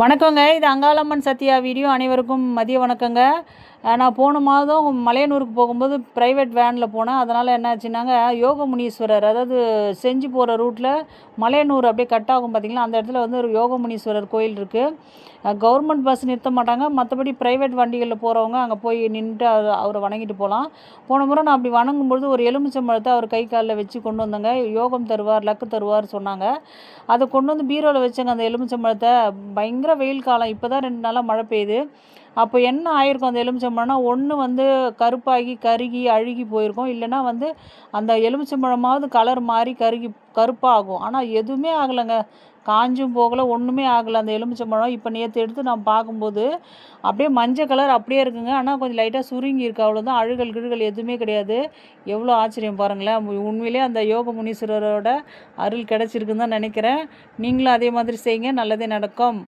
வணக்கங்க. இது அங்காளம்மன் சத்யா வீடியோ. அனைவருக்கும் மதிய வணக்கங்க. நான் போன மாதம் மலையனூருக்கு போகும்போது ப்ரைவேட் வேனில் போனேன். அதனால் என்ன ஆச்சுன்னாங்க, யோகமுனீஸ்வரர், அதாவது செஞ்சு போகிற ரூட்டில் மலையனூர் அப்படியே கட் ஆகும் பார்த்திங்களா, அந்த இடத்துல வந்து ஒரு யோகமுனீஸ்வரர் கோயில் இருக்குது. கவர்மெண்ட் பஸ் நிறுத்த மாட்டாங்க, மற்றபடி ப்ரைவேட் வண்டிகளில் போகிறவங்க அங்கே போய் நின்றுட்டு அவரை வணங்கிட்டு போகலாம். போன முறை நான் அப்படி வணங்கும்பொழுது ஒரு எலுமிச்சம்பழத்தை அவர் கை காலில் வச்சு கொண்டு வந்தேங்க. யோகம் தருவார், லக்கு தருவார் சொன்னாங்க. அதை கொண்டு வந்து பீரோவில் வச்சேங்க. அந்த எலுமிச்சம்பழத்தை, பயங்கர வெயில் காலம், இப்போ தான் 2 நாளாக மழை பெய்யுது. அப்போ என்ன ஆயிருக்கும் அந்த எலுமிச்சம்பழம்னா, ஒன்று வந்து கருப்பாகி கருகி அழுகி போயிருக்கும், இல்லைன்னா வந்து அந்த எலுமிச்சம்பழமாவது கலர் மாறி கருகி கருப்பாகும். ஆனால் எதுவுமே ஆகலைங்க, காஞ்சும் போகலை, ஒன்றுமே ஆகலை அந்த எலுமிச்சம்பழம். இப்போ நேற்று எடுத்து நான் பார்க்கும்போது அப்படியே மஞ்சள் கலர் அப்படியே இருக்குங்க. ஆனால் கொஞ்சம் லைட்டாக சுருங்கி இருக்குது, அவ்வளோதான். அழுகல் கிழுகல் எதுவுமே கிடையாது. எவ்வளோ ஆச்சரியம் பாருங்களேன். உண்மையிலே அந்த யோக முனீஸ்வரரோட அருள் கிடச்சிருக்குன்னு தான் நினைக்கிறேன். நீங்களும் அதே மாதிரி செய்யுங்க, நல்லதே நடக்கும்.